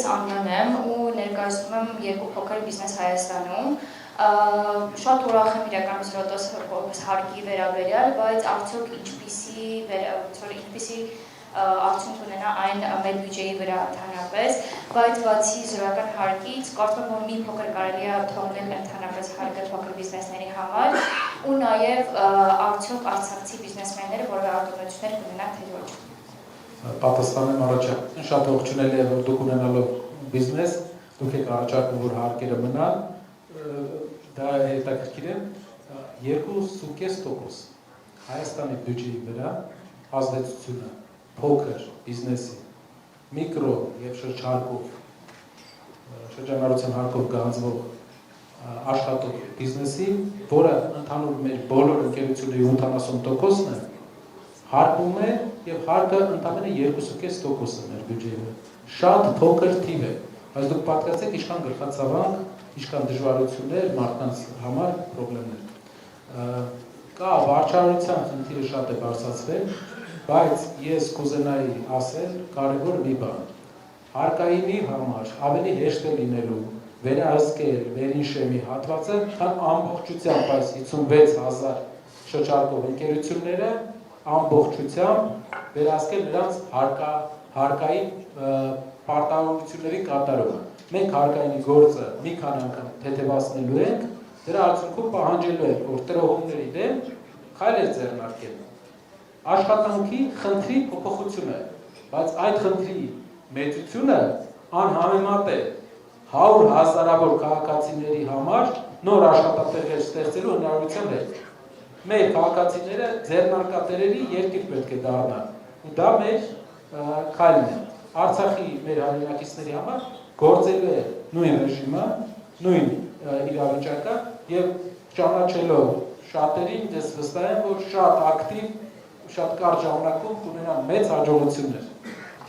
ես Աննան եմ ու ներկայացնում եմ երկու փոքր բիզնես Հայաստանում։ Շատ ուրախ եմ իրականում Սրոտոս հարկի վերաբերյալ, բայց արդյոք ինչպիսի արդյունք ունենա այն մեր բյուջեի վրա ընդհանրապես, բայց բացի զորական հարկից, կարծում եմ, որ մի փոքր կարելի է թողնել ընդհանրապես հարկը փոքր բիզնեսների համար ու նաև արդյոք արցախցի բիզնեսմենները որևէ արտոնություններ կունենան թե ոչ։ Պատասխանեմ առաջարկին, շատ ողջունել է, որ դուք ունենալով բիզնես, դուք եք առաջարկում, որ հարկերը մնան, դա հետաքրքիր է 2.5% Հայաստանի բյուջեի վրա ազդեցությունը փոքր բիզնեսի, միկրո եւ շրջանառության հարկով գանձվող աշխատող բիզնեսի, որը ընդհանուր մեր բոլոր ընկերությունների 80%-ն է, հարկում է եւ հարկը ընդամենը 2.5% է մեր բյուջեի։ Շատ փոքր թիվ է, բայց դուք պատկերացեք ինչքան գլխացավանք, ինչքան դժվարություններ, մարդկանց համար խնդիրներ։ Կա վարչարության խնդիրը շատ է բարձրացվել, բայց ես կուզենայի ասել կարևոր մի բան։ Հարկայինի համար ավելի հեշտ է լինելու վերահսկել վերինշեմի հատվածը, քան ամբողջությամբ այս 56,000 շրջարկող ընկերությունները ամբողջությամբ վերահսկել նրանց հարկային պարտավորությունների կատարումը։ Մենք հարկայինի գործը մի քանի անգամ թեթևացնելու ենք, դրա արդյունքում պահանջելու ենք, որ տրոհումների դեմ քայլեր ձեռնարկել։ Աշխատանքի խնդրի փոփոխություն է, բայց այդ խնդրի մեծությունը անհամեմատ է 100,000-ավոր քաղաքացիների համար նոր աշխատատեղեր ստեղծելու հնարավորության հետ։ Մեր քաղաքացիները ձեռնարկատերերի երկիր պետք է դառնան, ու դա մեր քայլն է։ Արցախի մեր հայրենակիցների համար գործելու է նույն ռեժիմը, նույն իրավիճակը եւ ճանաչելով շատերին ես վստահ եմ, որ շատ ակտիվ, շատ կարճ ժամանակում կունենան մեծ հաջողություններ։